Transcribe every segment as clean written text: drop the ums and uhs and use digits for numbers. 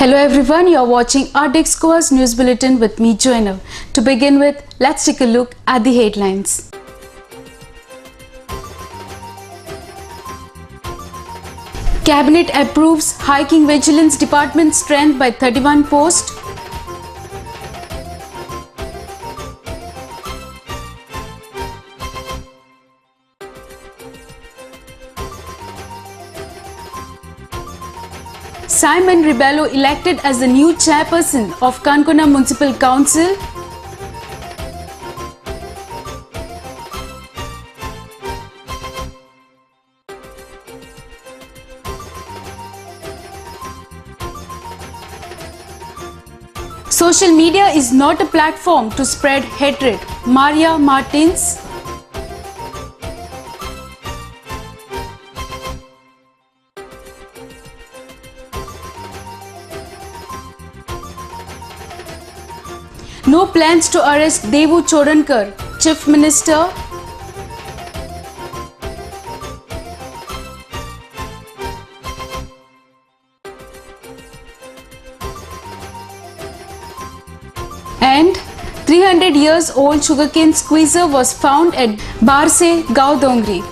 Hello everyone, you are watching Ardex Goa's news bulletin with me Joanna. To begin with, let's take a look at the headlines. Cabinet approves hiking Vigilance Department strength by 31 posts. Simon Rebello elected as the new chairperson of Kankona Municipal Council. Social media is not a platform to spread hatred. Maria Martins. No plans to arrest Devu Chodankar, Chief Minister. And 300 years old sugarcane squeezer was found at Barse, Gaudongri.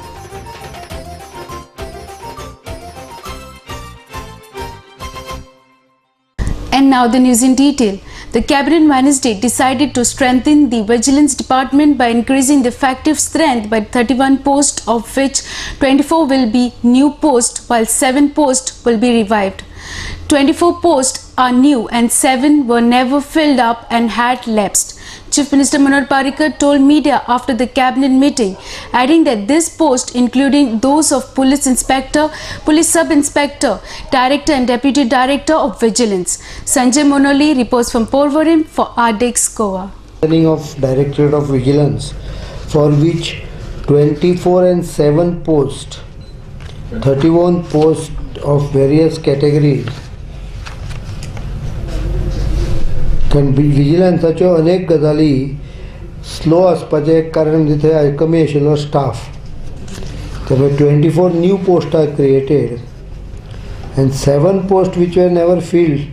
And now the news in detail. The Cabinet Wednesday decided to strengthen the Vigilance Department by increasing the effective strength by 31 posts, of which 24 will be new posts while 7 posts will be revived. 24 posts are new and 7 were never filled up and had lapsed. Chief Minister Manoj Parrikar told media after the cabinet meeting, adding that this post, including those of Police Inspector, Police Sub-Inspector, Director and Deputy Director of Vigilance. Sanjay Monoli reports from Porvorim for Ardex Goa. Of Directorate of Vigilance, for which 24 and 7 posts, 31 posts of various categories can be विजिलन्साच्यो अनेक गजाली slow आसपाचे कारण तिथे कमी आशिल्लो staff त्यामुळे 24 new posts are created and 7 posts which were never filled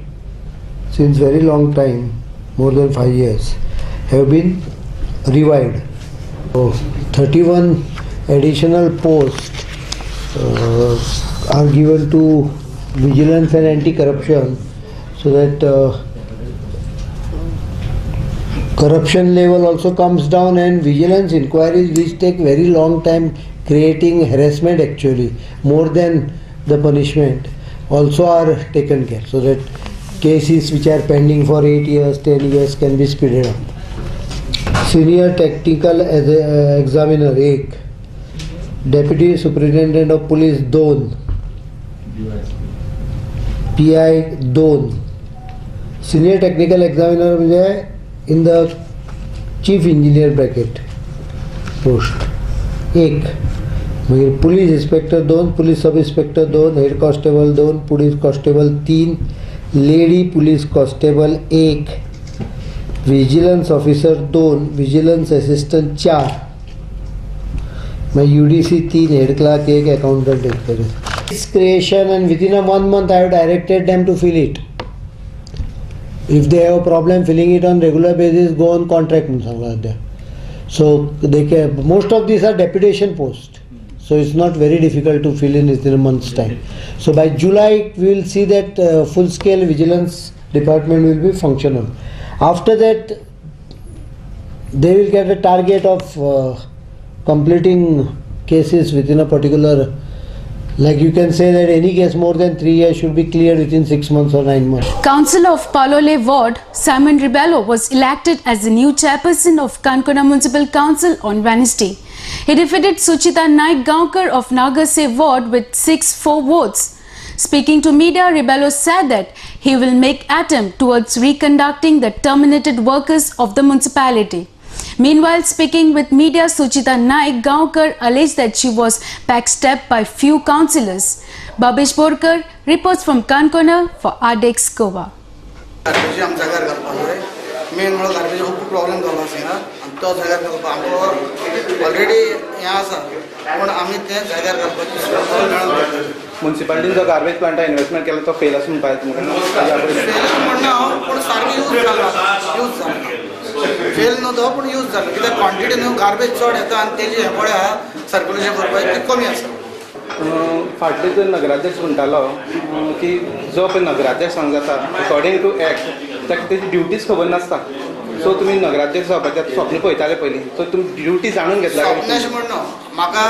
since very long time, more than 5 years, have been revived. So 31 additional posts are given to vigilance and anti-corruption so that corruption level also comes down, and vigilance inquiries which take very long time, creating harassment actually more than the punishment, also are taken care, so that cases which are pending for 8 years, 10 years can be speeded up. Senior Technical Examiner 1, Deputy Superintendent of Police 2, PI 2. Senior Technical Examiner म्हणजे in the Chief Engineer bracket post 1. मागीर Police Inspector 2, Police Sub-Inspector 2, Head Constable 2, Police Constable 3, Lady Police Constable 1, Vigilance Officer 2, Vigilance Assistant 4, मागीर UDC 3, Head Clerk 1, Accountant 1. This creation, and within a 1 month I have directed them to fill it. If they have a problem filling it on regular basis, go on contract. So they can, most of these are deputation posts. So it's not very difficult to fill in within a month's time. So by July we will see that full-scale vigilance department will be functional. After that, they will get a target of completing cases within a particular. Like you can say that any case more than 3 years should be cleared within 6 months or 9 months. Councillor of Palole Ward, Simon Rebello, was elected as the new chairperson of Kankona Municipal Council on Wednesday. He defeated Suchita Naik Gaonkar of Nagase Ward with 6-4 votes. Speaking to media, Rebello said that he will make attempt towards reconducting the terminated workers of the municipality. Meanwhile, speaking with media, Suchita Naik Gaonkar alleged that she was backstabbed by few councillors. Babesh Borkar reports from Kankona for Ardex Goa. Main म्हणून garbage खूप problem जालो आसा आनी तो जाग्यार घालपाक आमकां already हें आसा पूण आमी तें जाग्यार घालपाचें मेळून म्युन्सिपालिटीन जो गार्बेज प्लांटा इन्वेस्टमेंट केला तो फेल आसून म्हणपाक म्हणना पूण सारको यूज जाला फेल न्हू तो पूण यूज जालो कित्याक क्वॉन्टिटी न्हू गार्बेज चड येता आनी तेजी हें पळय सर्क्युलेशन करपाचें तें कमी आसा. फाटले जो नगराध्यक्ष म्हणटालो की जो पळय नगराध्यक्ष हांगा जाता अकॉर्डिंग टू एक्ट ताका तेजी ड्युटीज खबर नासता. सो तुमी नगराध्यक्ष जावपाचें स्वप्न पळयताले पयलीं सो तुमी ड्युटी जाणून घेतला. स्वप्न अशें म्हणून म्हाका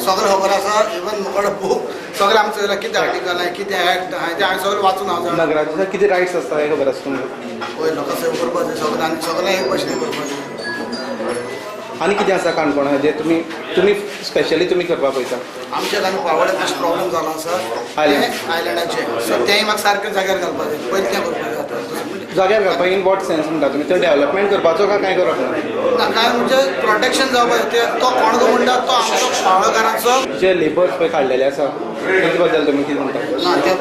सगळें खबर आसा इवन मुखार बूक सगळें आमचें कितें आर्टिकल आहे कितें एक्ट आहाय तें हांवें सगळें वाचून हांव जाणा. नगराध्यक्षाक कितें रायट्स आसता हें खबर आसता तुमकां? पळय लोकां सेव करपाचें सगळें आनी सगळें एक भशेन करपाचें. आनी कितें आसा काणकोणा जे तुमी स्पेशली तुमी करपाक पळयता? आमच्या हांगा पावड्यात मातशें प्रॉब्लेम जालो आसा आयलँडाचे सो तेंय म्हाका सारकें जाग्यार घालपाचें पयलीं तें करपाचें जाता. जाग्यार घालपाक इन वॉट सेन्स म्हणटा तुमी तो डेव्हलपमेंट करपाचो काय काय करप ना काय म्हणजे प्रोटेक्शन जावपाचें तो कोण गो म्हणटा तो आमचो पावळकारांचो जे लेबर्स पळय काडलेले आसा तेजे बद्दल तुमी कितें म्हणटा? ना ते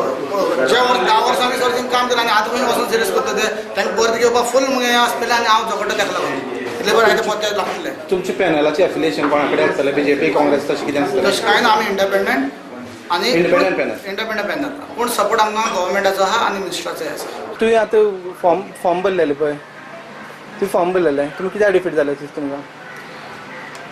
जे 10 वर्सां आमी सर्जींग काम केलां आनी आतां खंय वचून सिरियस करता ते तांकां परत घेवपाक फूल मुगे हें आसतलें आनी हांव झगडटा ताका लागून लेबर आयते पत्ते लागतले. तुमचे पॅनलाचे एफिलिएशन कोणा कडेन आसतलें बीजेपी काँग्रेस तशें कितें आसतलें? तशें कांय ना आमी इंडिपेंडंट आनी इंडिपेंडंट पॅनल पूण सपोर्ट आमकां गव्हर्मेंटाचो आहा आनी मिनिस्टराचोय आसा. तुवें आतां फॉर्म भरलेले पळय तुवें फॉर्म भरलेले तुमी कित्याक डिफीट जाले तुमकां?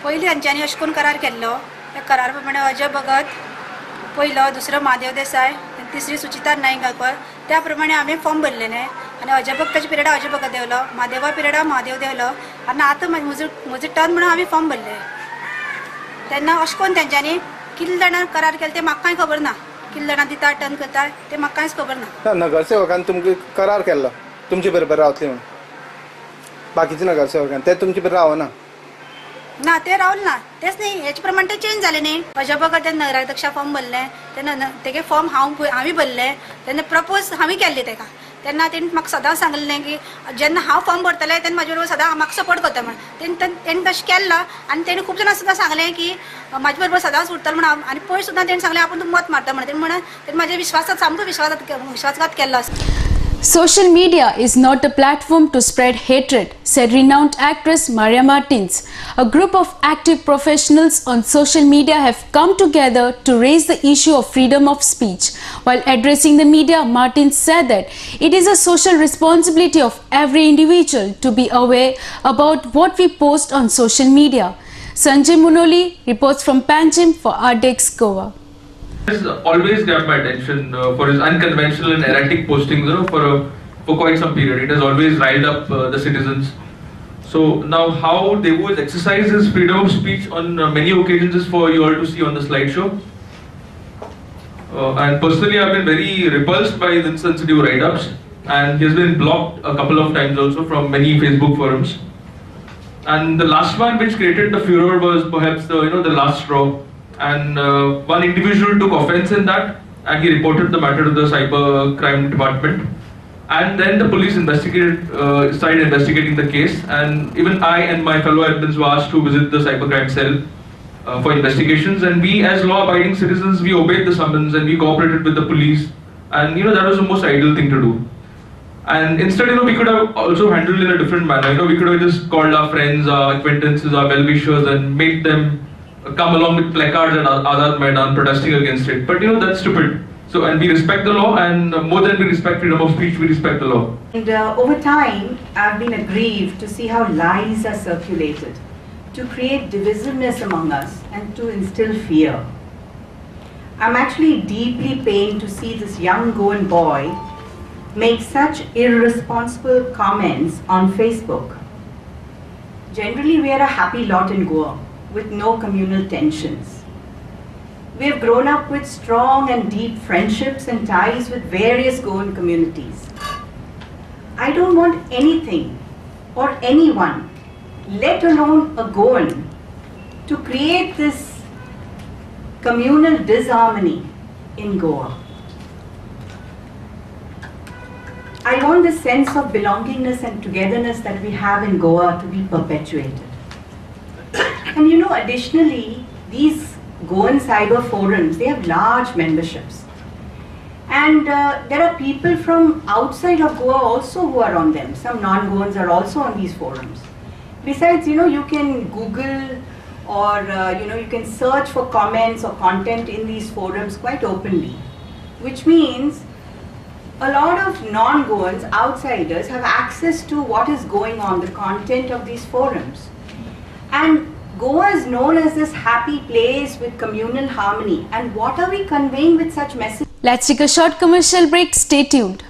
पयलीं हांच्यांनी अशें करून करार केल्लो त्या करार प्रमाणे अजय भगत पयलो दुसरो महादेव देसाय तिसरी सुचिता नाईक गायकवाड त्या प्रमाणे हांवें फॉर्म भरलेलें आनी अजय भगताच्या पिरियडार अजय भगत देवलो महादेवा पिरियडार महादेव देवलो आनी आतां म्हजो टर्न म्हणून हांवें फॉर्म भरले. तेन्ना अशें करून तेंच्यांनी कितले जाणां करार केले तें म्हाका कांय खबर ना. कितले जाणां दिता टर्न करता तें म्हाका कांयच खबर ना. नगरसेवकान तुमकां करार केल्लो तुमचे बरोबर रावतले म्हणून बाकीचे नगरसेवकान ते तुमचे बरोबर रावना ना ते रावले ना तेच न्ही हेचे प्रमाणे ते चेंज जाले न्ही. अजय भगत तेन्ना नगराध्यक्षा फॉर्म भरले तेन्ना तेगे फॉर्म हांवें भरले तेन्ना प्रपोज हांवें केल्ले तेका तेन्ना तेणी म्हाका सदांच सांगलें की जेन्ना हांव फॉर्म भरतलें तेन्ना म्हाजे बरोबर सदां म्हाका सपोर्ट करता म्हणून तेणी तशें केल्लो आनी तेणी खूब जाणां सुद्दां सांगलें की म्हाजे बरोबर सदांच उरतलो म्हणून आनी पयर सुद्दां तेणी सांगलें आपूण तूं मत मारता म्हणून तेणी म्हाजे विश्वासात सामको विश्वासघात केल्लो आसा. Social media is not a platform to spread hatred, said renowned actress Maria Martins. A group of active professionals on social media have come together to raise the issue of freedom of speech. While addressing the media, Martins said that it is a social responsibility of every individual to be aware about what we post on social media. Sanjay Munoli reports from Panjim for Ardex Goa. Has always grabbed my attention for his unconventional and erratic postings, for quite some period. It has always riled up the citizens. So now, how Devu has exercised his freedom of speech on many occasions is for you all to see on the slideshow. And personally, I've been very repulsed by the insensitive write-ups, and he has been blocked a couple of times also from many Facebook forums. And the last one, which created the furor, was perhaps the last straw. And one individual took offense in that and he reported the matter to the cyber crime department, and then the police started investigating the case, and even I and my fellow admins were asked to visit the cybercrime cell for investigations, and we as law abiding citizens, we obeyed the summons and we cooperated with the police, and that was the most ideal thing to do. And instead, we could have also handled it in a different manner. We could have just called our friends, our acquaintances, our well-wishers and made them come along with placards at Azad Maidan protesting against it. But that's stupid. So, and we respect the law, and more than we respect freedom of speech, we respect the law. And over time, I've been aggrieved to see how lies are circulated to create divisiveness among us and to instill fear. I'm actually deeply pained to see this young Goan boy make such irresponsible comments on Facebook. Generally, we are a happy lot in Goa, with no communal tensions. We have grown up with strong and deep friendships and ties with various Goan communities. I don't want anything or anyone, let alone a Goan, to create this communal disharmony in Goa. I want this sense of belongingness and togetherness that we have in Goa to be perpetuated. And additionally, these Goan cyber forums, they have large memberships. And there are people from outside of Goa also who are on them. Some non-Goans are also on these forums. Besides, you can Google or you can search for comments or content in these forums quite openly, which means a lot of non-Goans, outsiders, have access to what is going on, the content of these forums. And Goa is known as this happy place with communal harmony. And what are we conveying with such messages? Let's take a short commercial break. Stay tuned.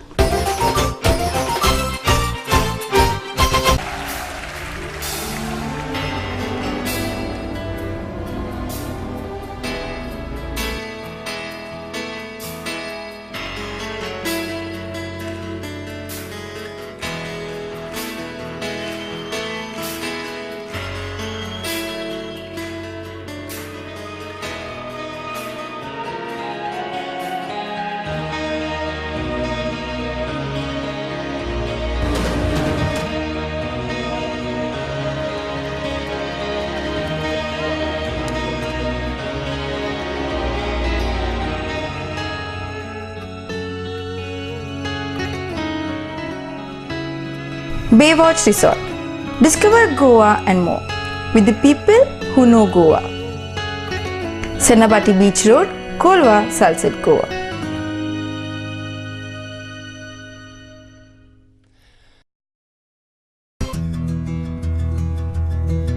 Baywatch Resort. Discover Goa and more with the people who know Goa. Senapati Beach Road, Kolwa, Sunset, Goa.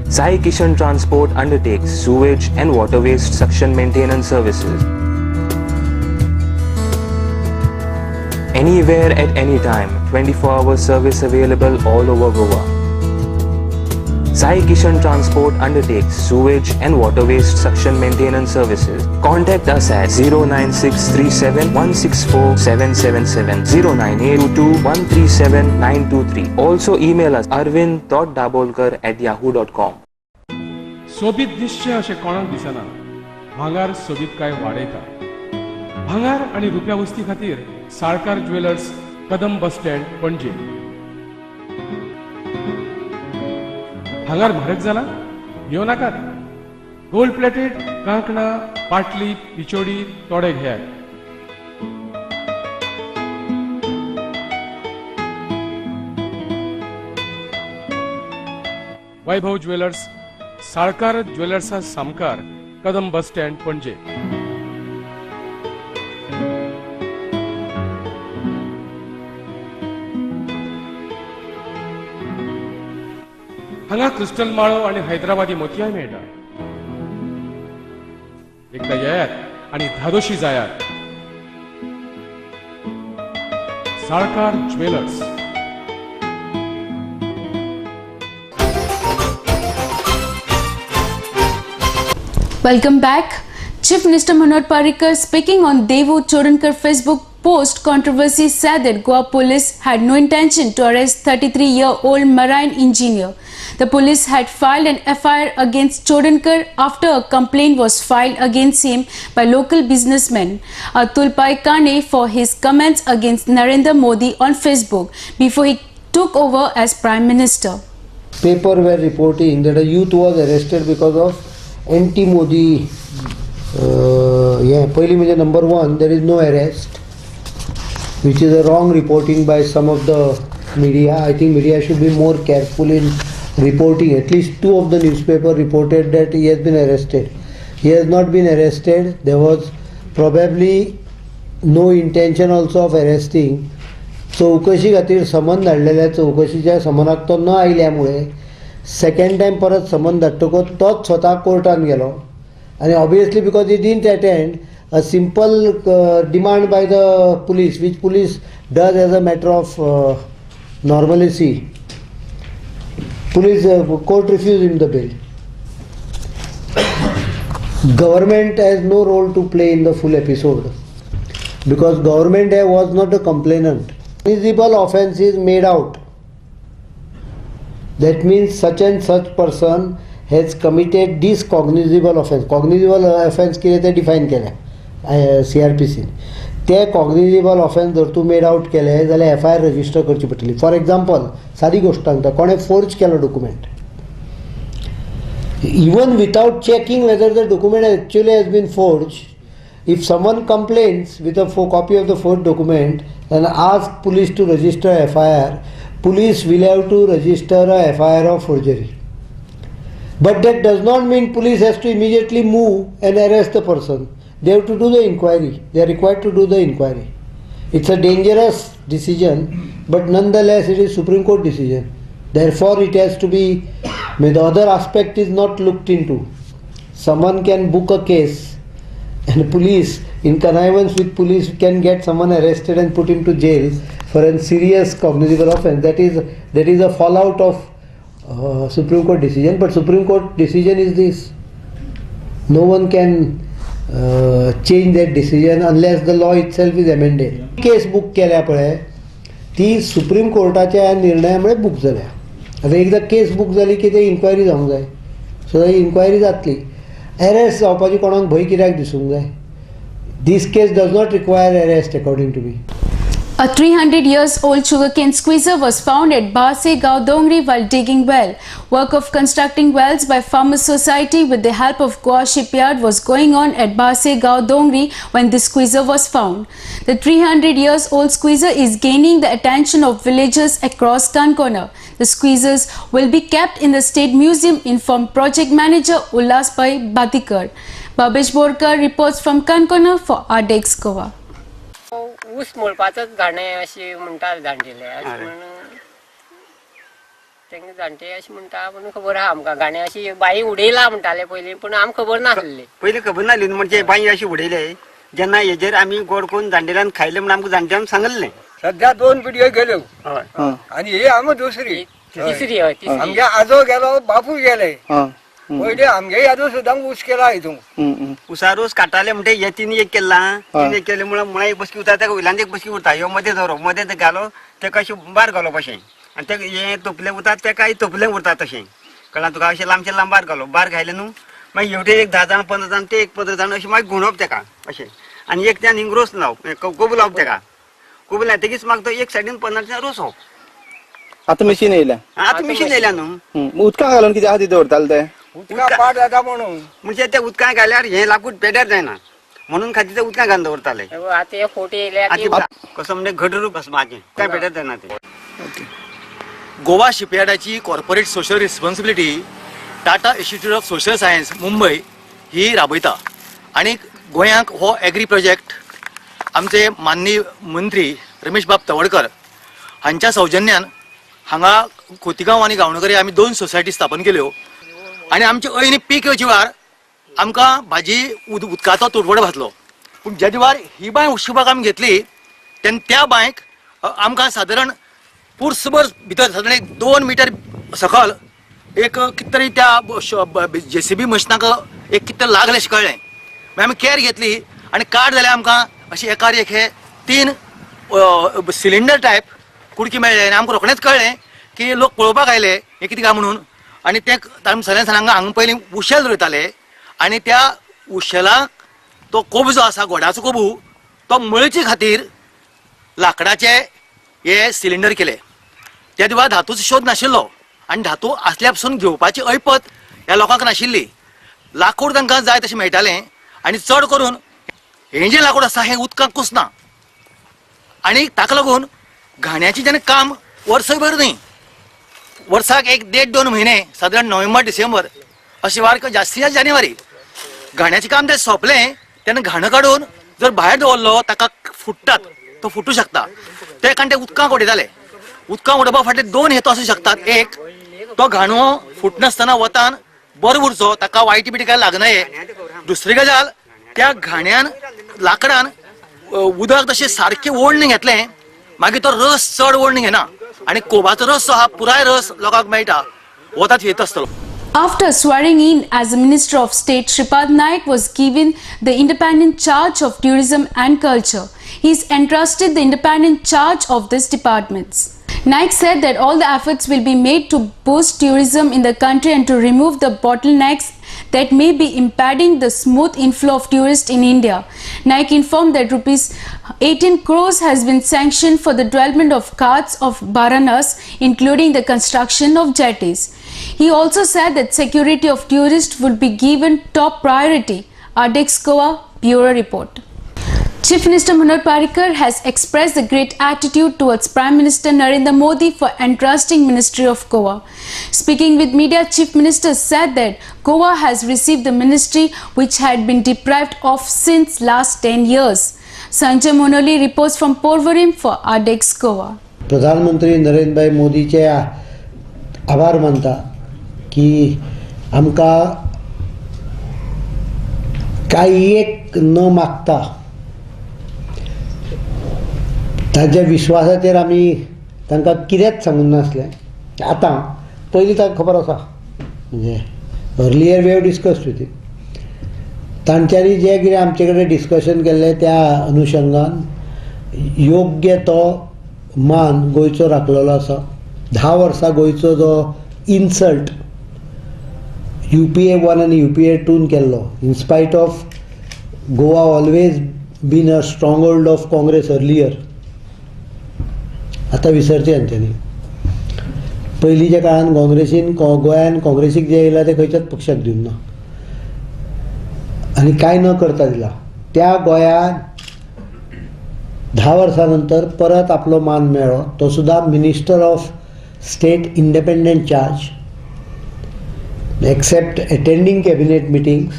Sai Kishan Transport undertakes sewage and water waste suction maintenance services. Anywhere at any time, 24-hour service available all over Goa. Sai Kishan Transport undertakes sewage and water waste suction maintenance services. Contact us at 09637164777, 09822137923. Also email us arvind.dabolkar@yahoo.com. सोबीत दिसचें अशें कोणाक दिसना. भांगार सोबीत काय वाडयता. भांगार आनी रुप्या वस्ती खातीर साळकार ज्वेलर्स, कदम बस स्टँड, पणजे. भांगार म्हारग जाला? घेवं नाकात. गोल्ड प्लेटेड कांकणां, पाटली, पिचोडी तोडे घेयात. वैभव ज्वेलर्स, साळकार ज्वेलर्सा सामकार, कदम बस स्टँड, पणजे. हांगा क्रिस्टल माळो आणि हैदराबादी मोतियाय मेळटा. एकदा येयात आणि धादोशी जायात. Salkar jewellers. Welcome back. Chief Minister Manoj Parrikar speaking on Devu Chodankar Facebook post controversy said that Goa police had no intention to arrest 33-year-old marine engineer. The police had filed an FIR against Chodankar after a complaint was filed against him by local businessman Atul Paikane for his comments against Narendra Modi on Facebook before he took over as Prime Minister. Paper were reporting that a youth was arrested because of anti-Modi. पहिली म्हणजे number one, there is no arrest, which is a wrong reporting by some of the media. I think media should be more careful in reporting. At least two of the newspapers reported that he has been arrested. He has not been arrested. There was probably no intention also of arresting. चौकशी खातीर समन धाडलेल्या चौकशीच्या समनाक तो न आयल्यामुळे second time परत समन धाडटकूच तोच स्वता कोर्टान गेलो आनी obviously because he didn't attend a simple demand by the police, which police does as a matter of normalcy. Police court refused him the bail. Government has no role to play in the full episode because government was not the complainant. Cognizable offence is made out. That means such and such person has committed this cognizable offence. Cognizable offence कितें तें define केलें CRPC. ते cognizable offence जर तूं made out केले जाल्यार FIR register करची पडटली. फॉर एग्जाम्पल सादी गोश्ट सांगता, कोणें फोर्ज केलो document, even without checking whether the document actually has been forge, if someone complains with a copy of the forged document and asks police to register a FIR, police will have to register a FIR of forgery. But that does not mean police has to immediately move and arrest the person. They have to do the inquiry. They are required to do the inquiry. It's a dangerous decision, but nonetheless it is Supreme Court decision. Therefore it has to be, the other aspect is not looked into. Someone can book a case and police, in connivance with police, can get someone arrested and put him to jail for a serious cognizable offence. That is a fallout of Supreme Court decision, but Supreme Court decision is this. No one can change that decision unless the law itself is amended. Case book केल्या पळय ती supreme कोर्टाच्या निर्णयामुळे book जाल्या. आता एकदा case book जाली की ते इन्क्वायरी जावंक जाय. सो इन्क्वायरी जातली. अरेस्ट जावपाची कोणाक भंय कित्याक दिसूंक जाय. This case does not require arrest according to me. A 300-year-old sugarcane squeezer was found at Base Gaon Dongri while digging well. Work of constructing wells by Farmers Society with the help of Goa Shipyard was going on at Base Gaon Dongri when the squeezer was found. The 300-year-old squeezer is gaining the attention of villagers across Kankona. The squeezers will be kept in the State Museum, informed Project Manager Ullas Pai Batikar. Babesh Borkar reports from Kankona for Ardex Goa. ऊस मोळपाचोच गाणें अशी म्हणटा जाणटेले म्हणून तेंगे जाणटे अशी म्हणटा म्हणून खबर आहा आमकां गाणें अशी बाई उडयला म्हणटाले पयलीं पूण आमकां खबर नासली. पयलीं खबर नासली म्हणजे बाई अशी उडयले जेन्ना हेजेर आमी गोड करून जाणटेल्यान खायले म्हणून आमकां जाणट्यान सांगलें. सध्या 2 पिढयो गेल्यो आनी ही आमी दुसरी तिसरी आमगे आजो गेलो बापूय गेले. पयलीं आमगे आजो सुद्दां ऊस केला हितून उसा रोस काडटाले म्हणटे हे तीन एक केला तीन एक केले म्हणून मुळा एक बसकी उरता तेका वयल्यान एक बसकी उरता ह्यो मदें धरो मदें ते घालो तेका अशें बार घालो अशें आनी तेका हें तोपलें उरता तेकाय तोपलें उरता तशें कळ्ळां तुका अशें लांबचें लांब बार घालो बार घायले न्हू मागीर हेवटेर एक 10 जाण 15 जाण ते एक 15 जाण अशें मागीर घुंवप तेका अशें आनी एक त्यान हिंग रोस लावप कोबू लावप तेका कोबू लायतकीच म्हाका तो एक सायडीन 15 जाण रोस होप. आतां मशीन येयल्या आतां मशीन येयल्या न्हू उदकां घालून कितें आहा ती दवरताले ते उदका पाड जाता म्हणून म्हणजे त्या उदकां घाल्यार हें लाकूड पेड्यार जायना म्हणून खातीर ते उदकां घालून दवरताले. आतां हे फोटे येयले कसं म्हणजे घट रूप भस्माचें काय पेड्यार जायना ते. गोवा शिपयार्डाची corporate social responsibility Tata institute of social science Mumbai ही राबयता आनी गोंयांक हो एग्री प्रोजेक्ट आमचे माननीय मंत्री रमेश बाब तवडकर हांच्या सौजन्यान हांगा खोतीगांव आनी गांवणकरी आमी 2 सोसायटी स्थापन केल्यो आनी आमचे अयनी पीक येवचे वेळार आमकां भाजी उदकाचो तुटवडो घातलो. पूण ज्या दिवार ही बांय उशिबाक आमी घेतली तेन्ना त्या बांयक आमकां सादारण पुरसभर भितर सादारण 2 मिटर सकल एक कितें तरी त्या JCB मशिनाक एक कितें तरी लागलें अशें कळ्ळें. मागीर आमी कॅर घेतली आनी काड जाल्यार आमकां अशी एकार एक हे 3 सिलिंडर टायप कुडकी मेळ्ळे आनी आमकां रोखडेंच कळ्ळें की लोक पळोवपाक आयले हे कितें काय म्हणून आनी ते तांणी सगळ्यांक हांगा पयलीं उशेल रोयताले आनी त्या उशेलाक तो कोबू जो आसा गोडाचो कोबू तो मळचे खातीर लाकडाचे हे सिलिंडर केले. त्या दिवा धातूचो शोध नाशिल्लो आनी धातू आसल्या पसून घेवपाची ऐपत ह्या लोकांक नाशिल्ली. लाकूड तांकां जाय तशें मेळटालें आनी चड करून हें जें लाकूड आसा हें उदकांत कुसना आनी ताका लागून घाण्याचें जेन्ना काम वर्सभर न्ही वर्साक 1-1.5-2 म्हयने सादारण नोव्हेंबर डिसेंबर अशें वार किंवा जास्तीत जास्त जानेवारी घाण्याचें काम तें सोंपलें तेन्ना घाणो काडून जर भायर दवरलो ताका फुट्टात तो फुटूं शकता ते कारण ते उदकांत उडयताले. उदकांत उडोवपा फाटले 2 हेतू आसूं शकतात. एक तो घाणो फुटनासतना वतान बरो उरचो ताका वायटी बिटी काय लागनाये. दुसरी गजाल त्या घाण्यान लाकडान उदक तशें सारकें ओडून घेतलें मागीर तो रस चड ओडून घेना आनी कोबाचो रस जो आहा पुराय रस लोकांक मेळटा हो तातूंत येत आसतलो. After swearing in as the Minister of State, Shripad Naik was given the independent charge of tourism and culture. He is entrusted the independent charge of these departments. Naik said that all the efforts will be made to boost tourism in the country and to remove the bottlenecks that may be impeding the smooth inflow of tourists in India. Naik informed that rupees 18 crores has been sanctioned for the development of ghats of Baranas, including the construction of jetties. He also said that security of tourists would be given top priority. Ardex Goa Bureau Report. Chief Minister Manoj Parrikar has expressed a great attitude towards Prime Minister Narendra Modi for entrusting Ministry of Goa. Speaking with media, Chief Minister said that Goa has received the ministry which had been deprived of since last 10 years. Sanjay Monoli reports from Porvorim for Ardex Goa. प्रधानमंत्री नरेंद्र मोदीचे आभार मानता की आमकां काही एक न मागता ताच्या विश्वासाचेर आमी तांकां कितेंच सांगूंक नासलें. आतां पयलीं ताका खबर आसा, म्हणजे earlier we have discussed with him. तांच्यांनी जें कितें आमचे कडेन डिस्कशन केल्लें त्या अनुशंगान योग्य तो मान गोंयचो राखलेलो आसा. 10 वर्सां गोंयचो जो इन्सल्ट UPA 1 आनी UPA 2 केल्लो, in spite of Goa always been a stronghold of Congress earlier, आतां विसरचें तेंच्यांनी. पयलींच्या काळान काँग्रेसीन गोंयान काँग्रेसीक जे येयला ते खंयच्याच पक्षाक दिवंक ना आनी कांय न करता दिला. त्या गोंयान 10 वर्सां नंतर परत आपलो मान मेळ्ळो, तो सुद्दां minister of state independent charge. Except attending cabinet meetings,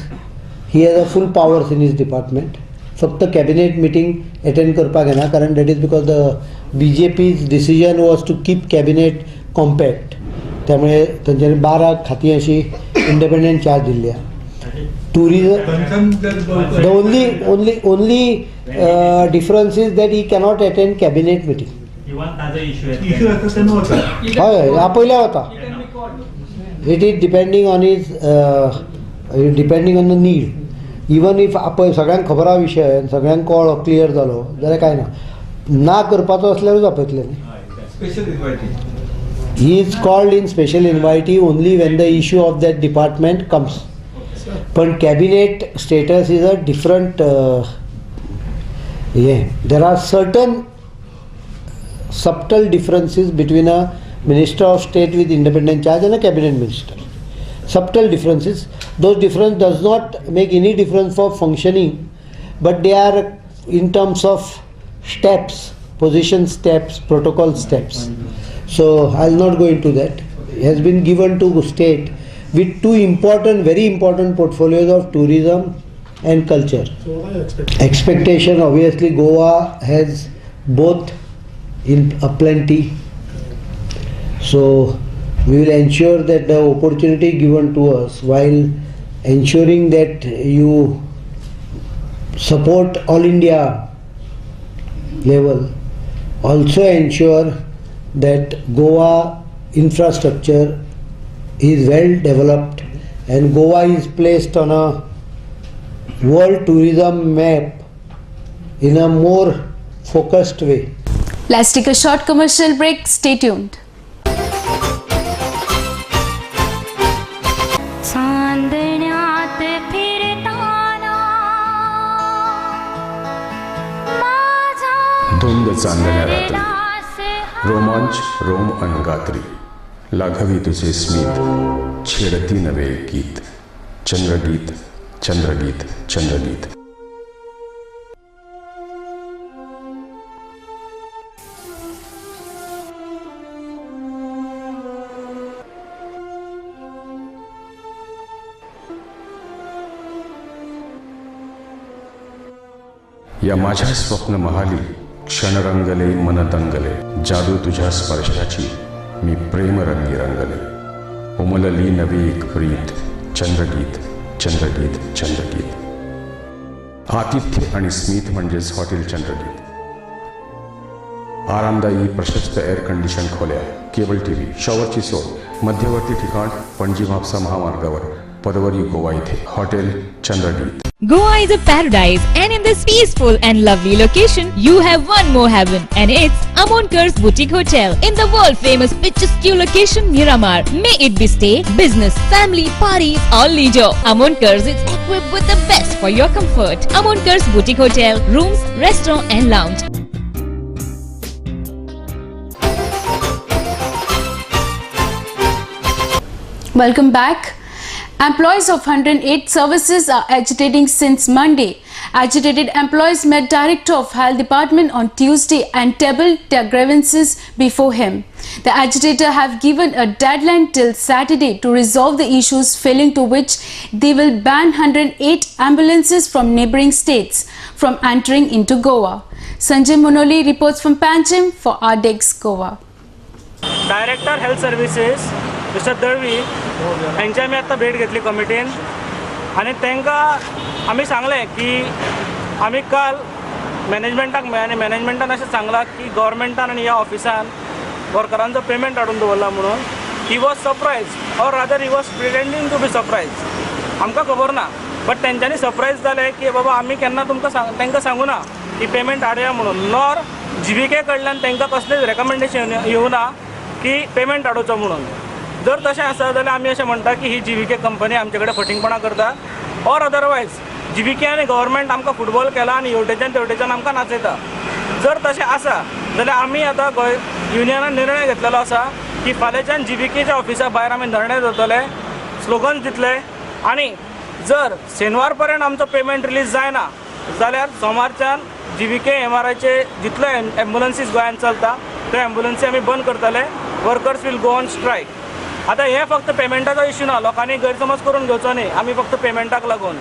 he has a full powers in his department. फक्त कॅबिनेट मिटींग अटेंड करपाक येना, कारण that is because the BJP's decision was to keep cabinet compact. त्यामुळे तांच्यांनी 12 खातीं अशी independent charge Delhi आहा. Tourism, the only difference is that he cannot attend cabinet meeting. हा पहिला होता. It is depending on his depending on the need. Even if सगळ्यांक खबर आहा विशय, सगळ्यांक कळ्ळो, क्लियर जालो जाल्यार कांय ना करपाचो असल्यारूच आपयतले न्ही. He is called in special invitee only when the issue of that department comes. पण cabinet status is a different there are certain subtle differences between a minister of state with independent charge and a cabinet minister. Subtle differences. Those difference does not make any difference for functioning, but they are in terms of steps, position steps, protocol steps. So I'll not go into that. It has been given to state with 2 important, very important portfolios of tourism and culture. Expectation, obviously Goa has both in plenty. So we will ensure that the opportunity given to us, while ensuring that you support all India level, also ensure that Goa infrastructure is well developed and Goa is placed on a world tourism map in a more focused way. Let's take a short commercial break. Stay tuned. धुंद चांदण्या रात्री, रोमांच रोम अनगात्री, लाघवी तुझे स्मित, छेडती नवे गीत, चंद्रगीत चंद्रगीत चंद्रगीत. या माझ्या स्वप्न महाली क्षण रंगले मन दंगले, जादू तुझ्या स्पर्शाची मी प्रेम रंगी रंगले. उमलली नवी एक प्रीत, चंद्रगीत चंद्रगीत चंद्रगीत. आतिथ्य आणि स्मित म्हणजेच हॉटेल चंद्रगीत. आरामदायी प्रशस्त एअर कंडिशन खोल्या, केबल टीव्ही, शॉवरची सोय, मध्यवर्ती ठिकाण पणजी म्हापसा महामार्गावर, पदवरी गोवा इथे hotel Chandrageet. Goa is a paradise, and in this peaceful and lovely location, you have one more heaven, and it's Amonkar's Boutique Hotel in the world famous picturesque location Miramar. May it be stay, business, family, parties, or leisure. Amonkar's is equipped with the best for your comfort. Amonkar's Boutique Hotel, rooms, restaurant, and lounge. Welcome back. Employees of 108 services are agitating since Monday Agitated employees met Director of Health Department on Tuesday and tabled their grievances before him. The agitator have given a deadline till Saturday to resolve the issues, failing to which they will ban 108 ambulances from neighbouring states from entering into Goa. Sanjay Monoli reports from Panchim for RDX Goa. Director health services mister Dalvi हांची आमी आतां भेट घेतली कमिटीन आनी तांकां आमी सांगलें की आमी काल मॅनेजमेंटाक मेळ्ळे आनी मॅनेजमेंटान अशें सांगलां की गव्हर्मेंटान आनी ह्या ऑफिसान वर्करांचो पेमेंट हाडून दवरला म्हणून. He was surprise or rather he was pretending to be surprise. आमकां खबर ना बट तेंच्यांनी सरप्रायज जालें की बाबा आमी केन्ना तांकां सांगू ना की पेमेंट हाडया म्हणून. नॉर GVK कडल्यान तांकां कसलेंच रेकमेंडेशन येवना की पेमेंट हाडोवचो म्हणून. जर तशें आसा जाल्यार आमी अशें म्हणटा की ही GVK कंपनी आमचे कडेन फटींगपणां करता ऑर अदरवायज GVK आनी गव्हर्मेंट आमकां फुटबॉल केला आनी हेवटेच्यान तेवटेच्यान आमकां नाचयता. जर तशें आसा जाल्यार आमी आतां गोंय युनियनान निर्णय घेतलेलो आसा की फाल्यांच्यान GVKच्या ऑफिसा भायर आमी धरणे दवरतले, स्लोगन्स दितले आनी जर शेनवार पर्यंत आमचो पेमेंट रिलीज जायना जाल्यार सोमारच्यान GVK MRIचे जितले एम्बुलन्सीस गोंयांत चलता त्यो एम्बुलन्सी आमी बंद करतले. Workers will go on strike. आतां हे फक्त पेमेंटाचो इश्यू ना, लोकांनी गैरसमज करून घेवचो न्ही. आमी फक्त पेमेंटाक लागून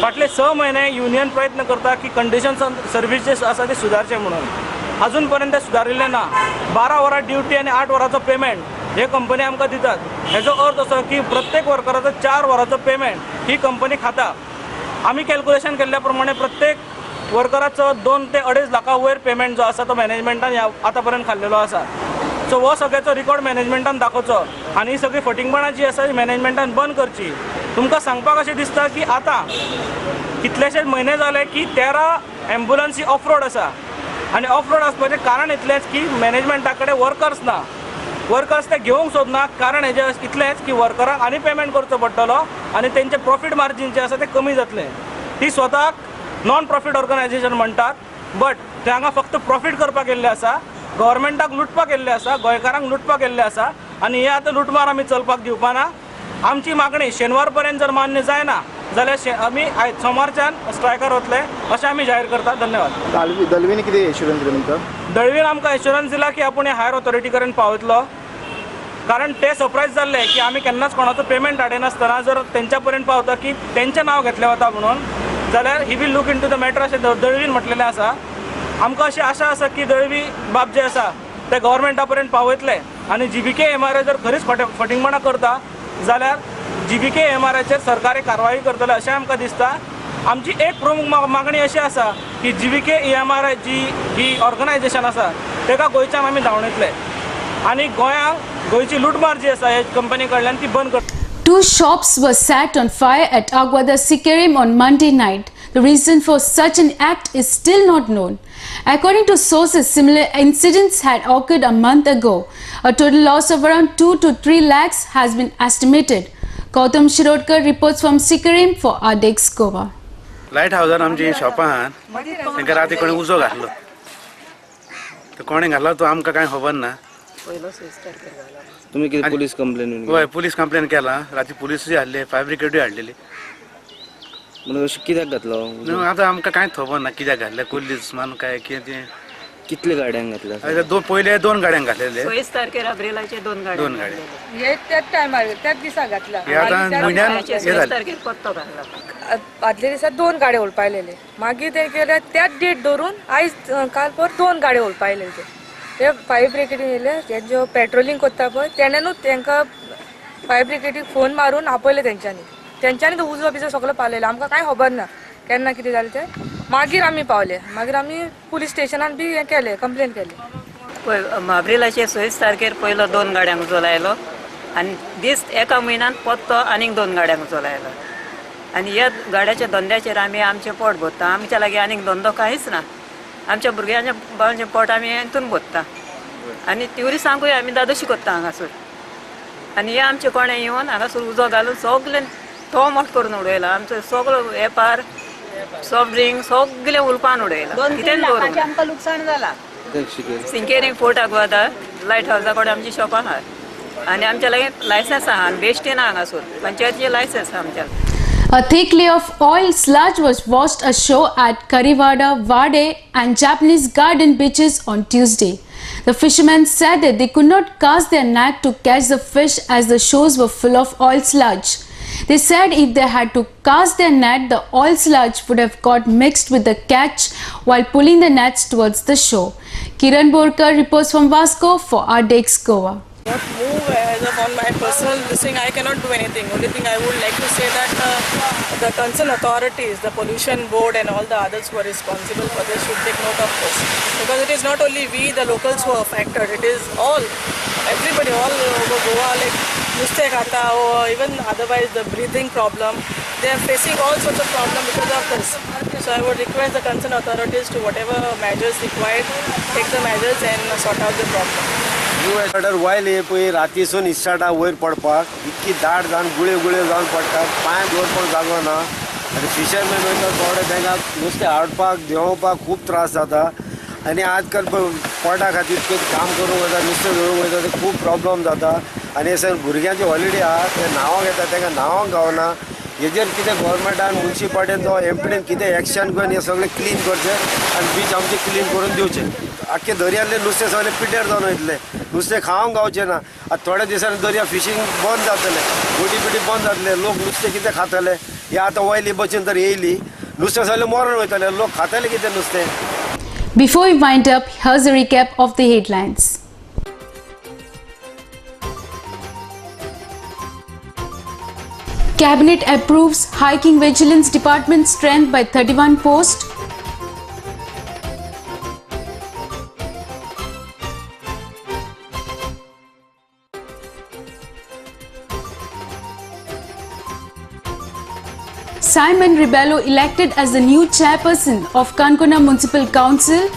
फाटले 6 म्हयने युनियन प्रयत्न करता की कंडिशन्स सर्वीस जे आसा ते सुदारचे म्हणून. अजून पर्यंत ते सुदारिल्ले ना. 12 वरां ड्युटी आनी 8 वरांचो पेमेंट हे कंपनी आमकां दितात. हेजो अर्थ असो की प्रत्येक वर्कराचो 4 वरांचो पेमेंट ही कंपनी खाता. आमी कॅल्क्युलेशन केल्ल्या प्रमाणे प्रत्येक वर्कराचो 2 ते 2.5 लाखा वयर पेमेंट जो आसा तो मॅनेजमेंटान आतां पर्यंत खाल्लेलो आसा. सो हो सगळ्याचो रिकॉर्ड मॅनेजमेंटान दाखोवचो आनी ही सगळी फटींगपणां जी आसा ती मॅनेजमेंटान बंद करची. तुमकां सांगपाक अशें दिसता की आतां कितलेशेच म्हयने जाले की 13 एम्बुलन्सी ऑफ रोड आसा आनी ऑफ रोड आसपाचें कारण इतलेंच की मॅनेजमेंटा कडेन वर्कर्स ना. वर्कर्स ते घेवंक सोदना. कारण हेजें इतलेंच की वर्करांक आनी पेमेंट करचो पडटलो आनी तेंचें प्रॉफीट मार्जीन जें आसा तें कमी जातलें. ती स्वताक नॉन प्रॉफीट ऑर्गनायझेशन म्हणटात बट ते हांगा फक्त प्रॉफीट करपाक येल्ले आसा, गव्हर्मेंटाक लुटपाक येल्ले आसा, गोंयकारांक लुटपाक येल्ले आसा आनी हे आतां लुटमार आमी चलपाक दिवपाना. आमची मागणी शेनवार पर्यंत जर मान्य जायना जाल्यार आमी आयज सोमारच्यान स्ट्रायकार वतले अशें आमी जाहीर करता. धन्यवाद. दळवीन कितें एश्युरन्स दिलो तुमकां? दळवीन आमकां एश्युरन्स दिला की आपूण हायर ऑथॉरिटी कडेन पावयतलो. कारण ते सरप्रायज जाल्ले की आमी केन्नाच कोणाचो पेमेंट हाडिनासतना जर तेंच्या पर्यंत पावता की तेंचें नांव घेतलें वता म्हणून जाल्यार he will look into the matter अशें दळवीन म्हटलेलें आसा. आमकां अशी आशा आसा की दळवी बाब जे आसा ते गव्हर्मेंटा पर्यंत पावयतले आनी GVK MRI जर खरीच फटींगपणां करता जाल्यार GVK MRIचेर सरकारी कारवाई करतले अशें आमकां दिसता. आमची एक प्रमुख मागणी अशी आसा की GVK MRI जी ही ऑर्गनायझेशन आसा तेका गोंयच्यान आमी धांवणयतले आनी गोंयांक गोंयची लुटमार जी आसा हे कंपनी कडल्यान ती बंद करतले. 2 shops were set on fire at Aguada Sikkim on Monday night. The reason for such an act is still not known. According to sources, similar incidents had occurred a month ago. A total loss of around 2 to 3 lakhs has been estimated. Gautam Shirodkar reports from Sikkim for RDX Goa. लायट हावजान आमची शॉपान तांकां राती कोणी उजो घातलो. तो कोणी घातलो तो आमकां कांय खबर ना. तुम्ही कितें पुलीस कंप्लेन? हय पुलीस कंप्लेन केला. राती पुलीसूय हाडले, फायर ब्रिगेडूय हाडलेली. म्हणजे अशें कित्याक घातलो? आतां आमकां कांय खबर ना कित्याक घातले. पुलीस मान काय कितें. कितले गाड्यांक घातल्या? पयले 2 गाड्यांक घातलेले. 26 तारखेर अब्रेलाचे 2 गाड्या. 2 गाड्या. हे त्याच टायमार त्याच दिसा घातला. हे आतां म्हयन्यान हे 26 तारखेर पत्तो घातला. आदल्या दिसा 2 गाडे ओळपायलेले. मागीर ते केले त्याच डेट धरून आयज काल पर 2 गाडे ओळपायलेले. ते फायर ब्रिगेडीन येयले. हे जो पेट्रोलिंग करता पळय तेणेनूच तांकां फायर ब्रिगेडीक फोन मारून आपयले तेंच्यांनी तो उजो बिजो सगळो पावलेलो. आमकां कांय खबर ना केन्ना कितें जालें तें. मागीर आमी पावले. मागीर आमी पुलीस स्टेशनान बी हें केलें, कंप्लेन केली. पळय अब्रेलाचे 26 तारखेर पयलो 2 गाड्यांक उजो लायलो आनी दीस एका म्हयन्यान पत्तो आनीक 2 गाड्यांक उजो लायलो. आनी ह्या गाड्याच्या धंद्याचेर आमी आमचें पोट भरता. आमच्या लागीं आनीक धंदो कांयच ना. आमच्या भुरग्यांचें बाळांचें पोट आमी हितून भरता आनी ट्युरिस्टांकूय आमी दादोशी करता हांगासर. आनी हे आमचे कोणे येवन हांगासर उजो घालून सगळें तो मोठ करून उडयला. आमचो सगळो वेपार सॉफ्ट ड्रिंक सगळें उलपान उडयला. कितें दवरूंक आमकां लुकसाण जाला. सिंकेरींग फोर्ट आगवादा लायट हावजा कडेन आमची शॉपां आहात आनी आमच्या लागीं लायसन्स आहा. बेश्टी ना हांगासर पंचायतीचें लायसन्स आहा आमच्या. A thick layer of oil sludge was washed ashore at Karivada, Vade and Japanese Garden beaches on Tuesday. The fishermen said that they could not cast their net to catch the fish as the shores were full of oil sludge. They said if they had to cast their net, the oil sludge would have got mixed with the catch while pulling the nets towards the shore. Kiran Borkar reports from Vasco for Ardex Goa. Not move as of on my personal thing, I cannot do anything. Only thing I would like to say that the concerned authorities, the pollution board and all the others who are responsible for this should take note of this. Because it is not only we, the locals who are affected, it is all, everybody, all over Goa, like Nuste Khata or even otherwise the breathing problem. They are facing all sorts of problems because of this. So I would request the concerned authorities to whatever measures required, take the measures and sort out the problem. वायल हे पळय रातीसून इस्टाटा वयर पडपाक इतकी दाट जावन गुळे जावन पडटात पांय दवरपाक जागो ना आनी फिशरमॅन वयता थोडे तांकां नुस्तें हाडपाक देंवोवपाक खूब त्रास जाता आनी आजकाल पोटा खातीर काम करूंक वयता नुस्तें धरूंक वयता ते खूब प्रॉब्लम जाता आनी हे सगळे भुरग्यांचे हॉलिडे आहा ते न्हांवंक येता तांकां न्हांवंक गावना हेजेर कितें गव्हर्मेंटान मुन्सिपाल्टीन जावं एमपीडीन कितें एक्शन घेवन हे सगळें क्लीन करचें आनी बीच आमचे क्लीन करून दिवचें आख्खे दर्यांतले नुस्तें सगळें पिड्ड्यार जावन वयतलें नुस्तें खावंक गावचें ना आतां थोड्या दिसांनी दर्या फिशींग बंद जातलें बोटी बंद जातले लोक नुस्तें कितें खातले हे आतां वयली बचीन तर येयली नुस्तें सगळें मरून वयतलें लोक खातले कितें नुस्तें. Before we wind up, here's a recap of the headlines. Cabinet approves hiking Vigilance Department strength by 31 posts. Simon Rebello elected as the new chairperson of Kankona Municipal Council.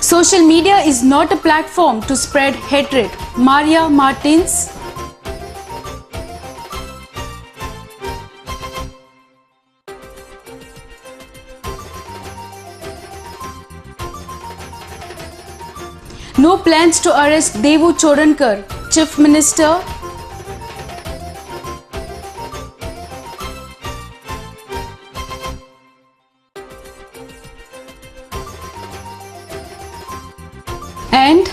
Social media is not a platform to spread hatred. Maria Martins. No plans to arrest Devu Chodankar, Chief Minister. And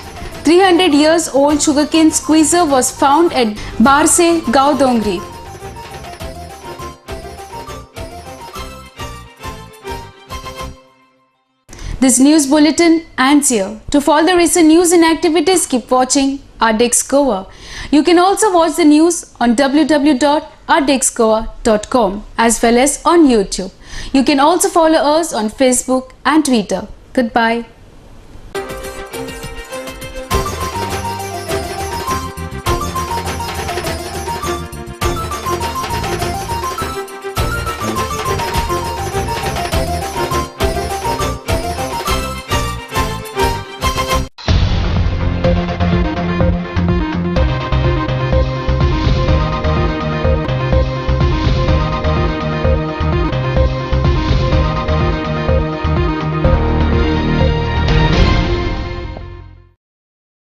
300 years old sugarcane squeezer was found at Barse, Gaudongri. This news bulletin ends here. To follow the recent news and activities, keep watching Ardex Goa. You can also watch the news on www.ardexgoa.com as well as on YouTube. You can also follow us on Facebook and Twitter. Goodbye.